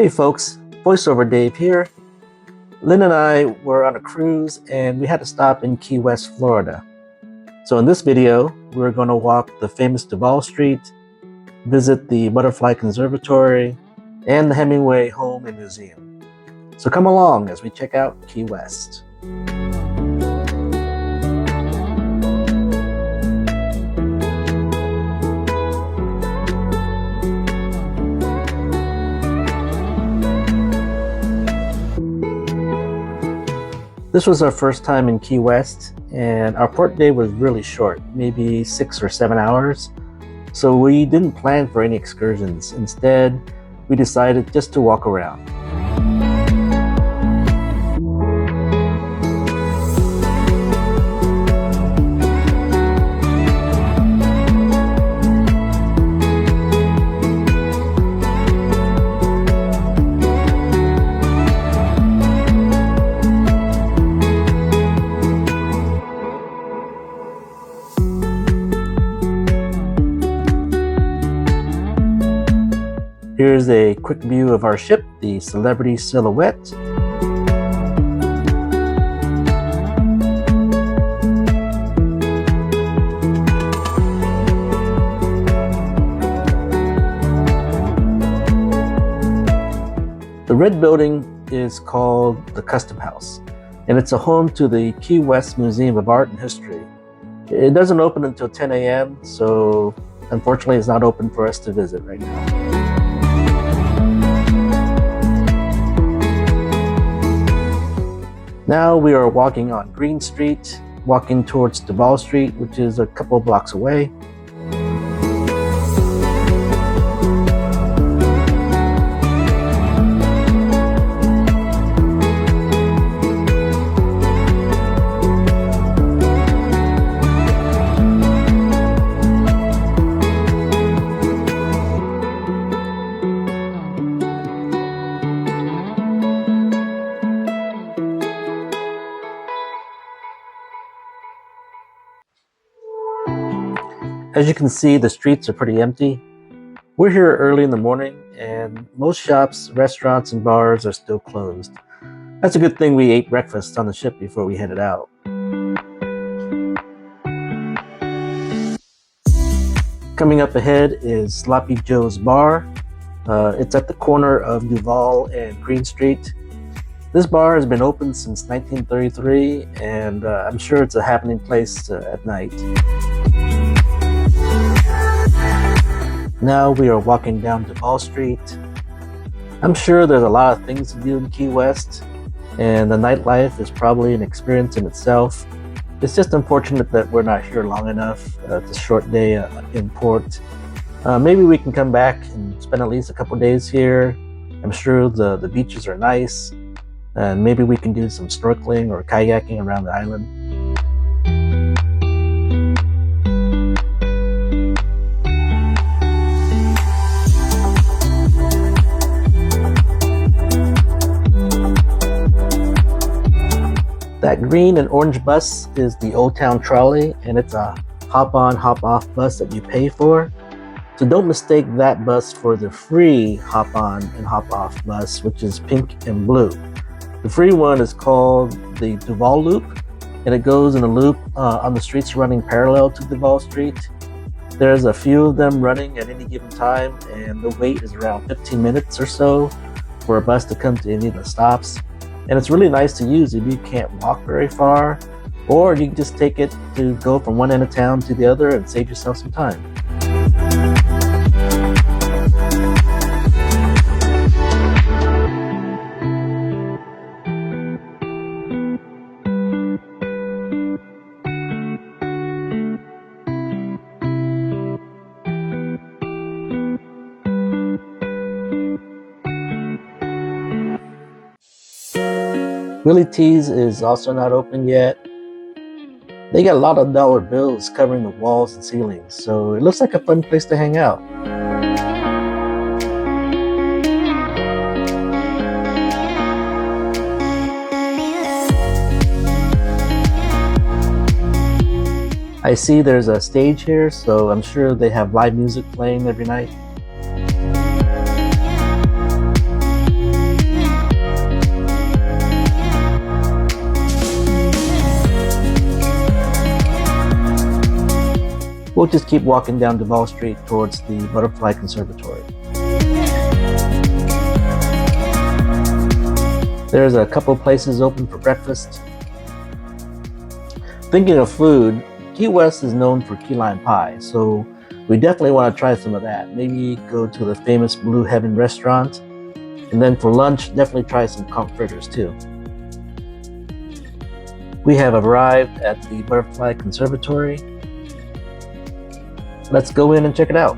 Hey folks, voiceover Dave here. Lynn and I were on a cruise and we had to stop in Key West, Florida. So in this video, we're going to walk the famous Duval Street, visit the Butterfly Conservatory, and the Hemingway Home and Museum. So come along as we check out Key West. This was our first time in Key West, and our port day was really short, maybe 6 or 7 hours. So we didn't plan for any excursions. Instead, we decided just to walk around. Here's a quick view of our ship, the Celebrity Silhouette. The red building is called the Custom House, and it's a home to the Key West Museum of Art and History. It doesn't open until 10 a.m., so unfortunately it's not open for us to visit right now. Now we are walking on Green Street, walking towards Duval Street, which is a couple of blocks away. As you can see, the streets are pretty empty. We're here early in the morning and most shops, restaurants, and bars are still closed. That's a good thing we ate breakfast on the ship before we headed out. Coming up ahead is Sloppy Joe's Bar. It's at the corner of Duval and Green Street. This bar has been open since 1933 and I'm sure it's a happening place at night. Now we are walking down Duval Street. I'm sure there's a lot of things to do in Key West, and the nightlife is probably an experience in itself. It's just unfortunate that we're not here long enough. It's a short day in port. Maybe we can come back and spend at least a couple days here. I'm sure the beaches are nice, and maybe we can do some snorkeling or kayaking around the island. That green and orange bus is the Old Town Trolley, and it's a hop-on, hop-off bus that you pay for. So don't mistake that bus for the free hop-on and hop-off bus, which is pink and blue. The free one is called the Duval Loop, and it goes in a loop on the streets running parallel to Duval Street. There's a few of them running at any given time, and the wait is around 15 minutes or so for a bus to come to any of the stops. And it's really nice to use if you can't walk very far, or you can just take it to go from one end of town to the other and save yourself some time. Willie T's is also not open yet. They got a lot of dollar bills covering the walls and ceilings, so it looks like a fun place to hang out. I see there's a stage here, so I'm sure they have live music playing every night. We'll just keep walking down Duval Street towards the Butterfly Conservatory. There's a couple places open for breakfast. Thinking of food, Key West is known for key lime pie, so we definitely want to try some of that. Maybe go to the famous Blue Heaven restaurant, and then for lunch, definitely try some conch fritters too. We have arrived at the Butterfly Conservatory. Let's go in and check it out.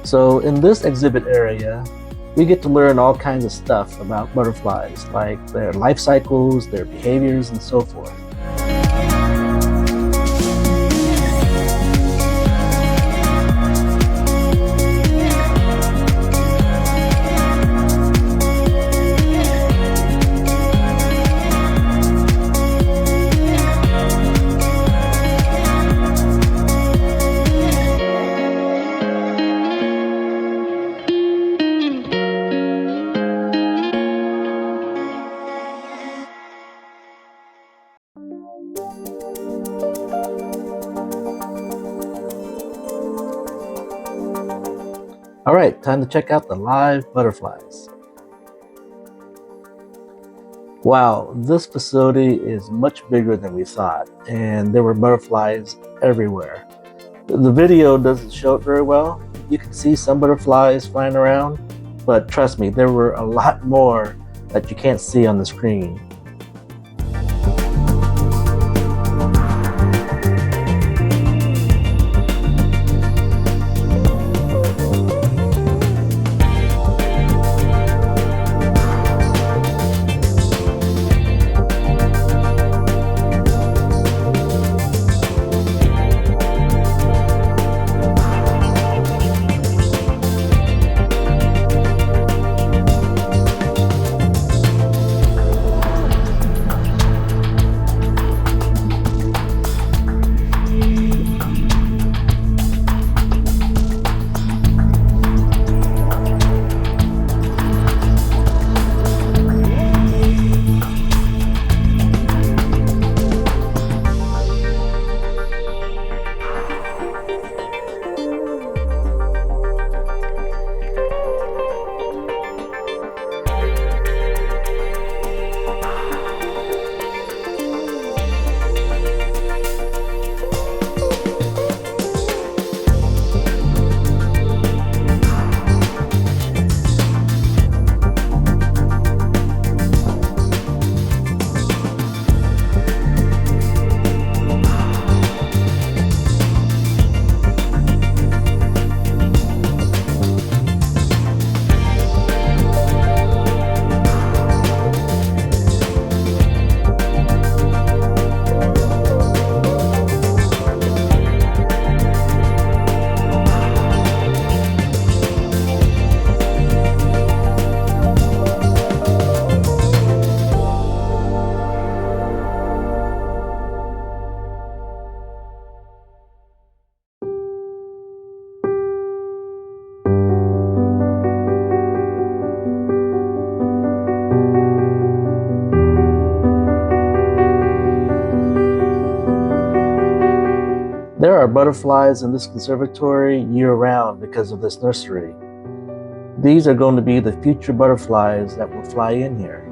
So in this exhibit area, we get to learn all kinds of stuff about butterflies, like their life cycles, their behaviors, and so forth. All right, time to check out the live butterflies. Wow, this facility is much bigger than we thought, and there were butterflies everywhere. The video doesn't show it very well. You can see some butterflies flying around, but trust me, there were a lot more that you can't see on the screen. There are butterflies in this conservatory year-round because of this nursery. These are going to be the future butterflies that will fly in here.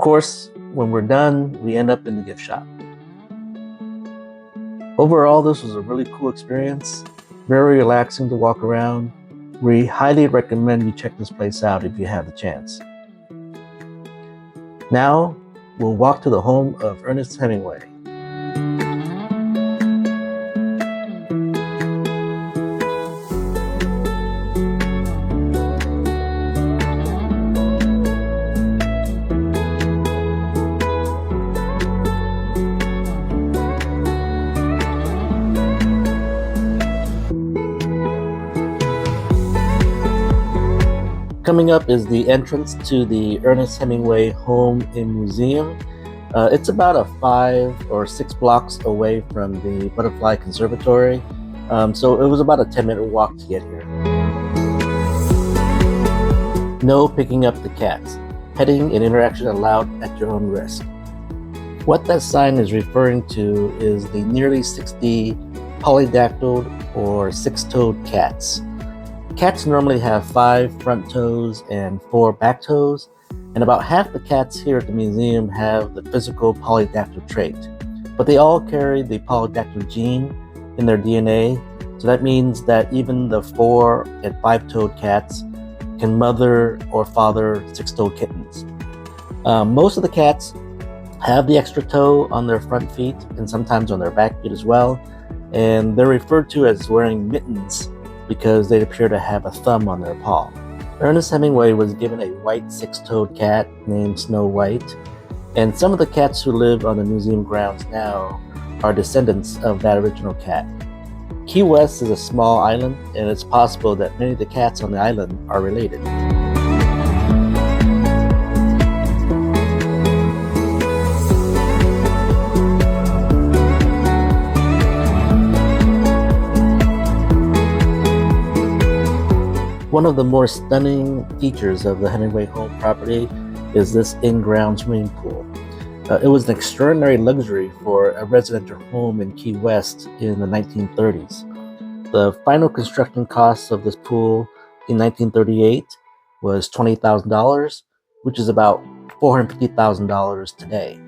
course, when we're done, we end up in the gift shop. Overall, this was a really cool experience, very relaxing to walk around. We highly recommend you check this place out if you have the chance. Now, we'll walk to the home of Ernest Hemingway. Coming up is the entrance to the Ernest Hemingway Home and Museum. It's about a 5 or 6 blocks away from the Butterfly Conservatory, so it was about a 10-minute walk to get here. No picking up the cats. Petting and interaction allowed at your own risk. What that sign is referring to is the nearly 60 polydactyled or 6-toed cats. Cats normally have 5 front toes and 4 back toes, and about half the cats here at the museum have the physical polydactyl trait. But they all carry the polydactyl gene in their DNA, so that means that even the 4 and 5-toed cats can mother or father 6-toed kittens. Most of the cats have the extra toe on their front feet and sometimes on their back feet as well, and they're referred to as wearing mittens because they appear to have a thumb on their paw. Ernest Hemingway was given a white 6-toed cat named Snow White, and some of the cats who live on the museum grounds now are descendants of that original cat. Key West is a small island, and it's possible that many of the cats on the island are related. One of the more stunning features of the Hemingway home property is this in-ground swimming pool. It was an extraordinary luxury for a residential home in Key West in the 1930s. The final construction cost of this pool in 1938 was $20,000, which is about $450,000 today.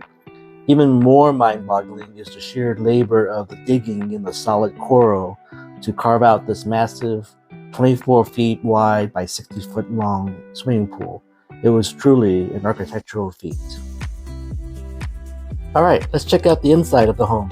Even more mind-boggling is the sheer labor of the digging in the solid coral to carve out this massive 24 feet wide by 60 foot long swimming pool. It was truly an architectural feat. All right, let's check out the inside of the home.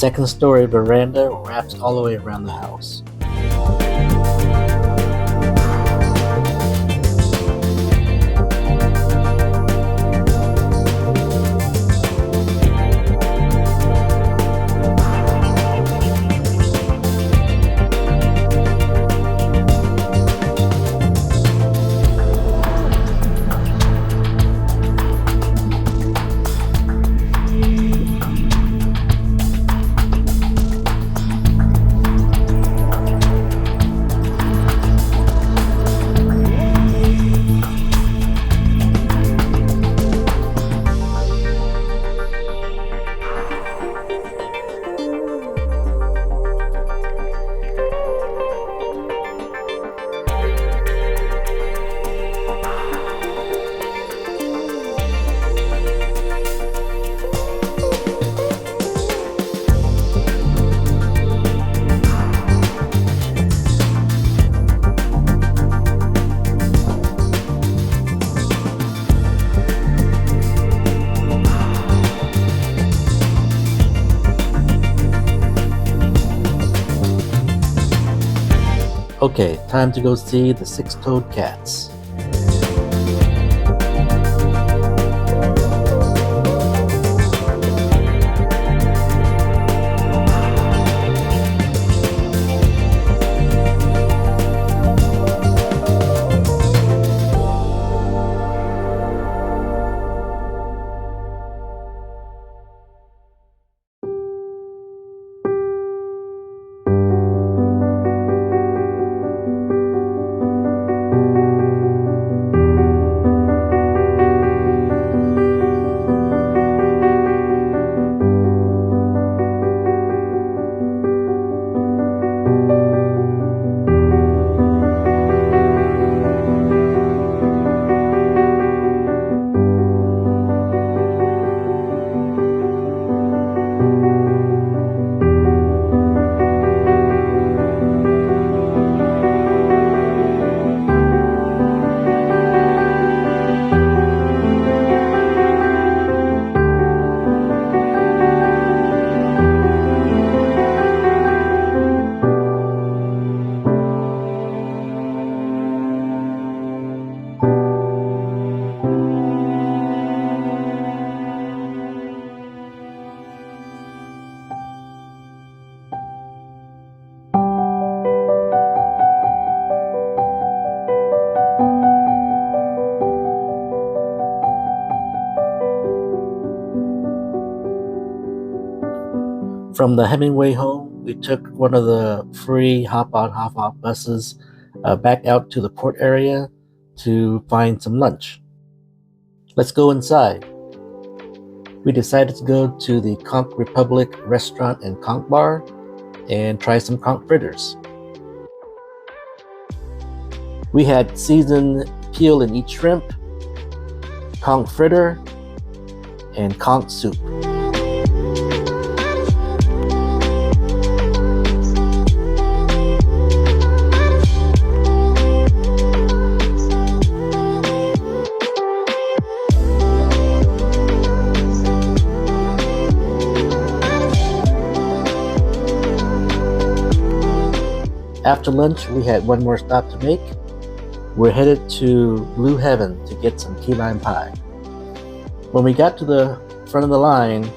second-story veranda wraps all the way around the house. Okay, time to go see the six-toed cats. From the Hemingway Home, we took one of the free hop-on, hop-off buses back out to the port area to find some lunch. Let's go inside. We decided to go to the Conch Republic restaurant and conch bar and try some conch fritters. We had seasoned peel and eat shrimp, conch fritter, and conch soup. After lunch, we had one more stop to make. We're headed to Blue Heaven to get some key lime pie. When we got to the front of the line,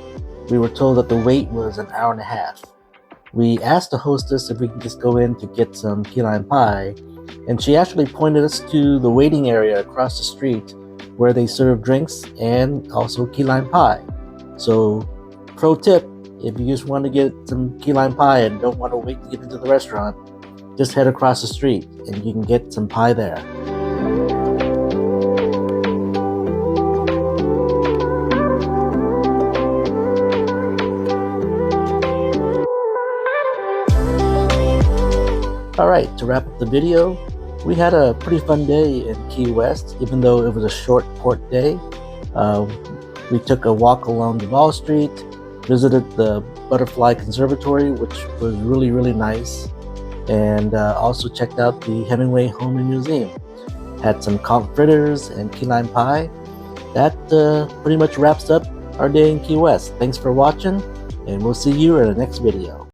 we were told that the wait was an hour and a half. We asked the hostess if we could just go in to get some key lime pie, and she actually pointed us to the waiting area across the street where they serve drinks and also key lime pie. So, pro tip, if you just want to get some key lime pie and don't want to wait to get into the restaurant, just head across the street and you can get some pie there. Alright, to wrap up the video, we had a pretty fun day in Key West, even though it was a short port day. We took a walk along Duval Street, visited the Butterfly Conservatory, which was really, really nice, and also checked out the Hemingway Home and Museum. Had some conch fritters and key lime pie. That pretty much wraps up our day in Key West. Thanks for watching, and we'll see you in the next video.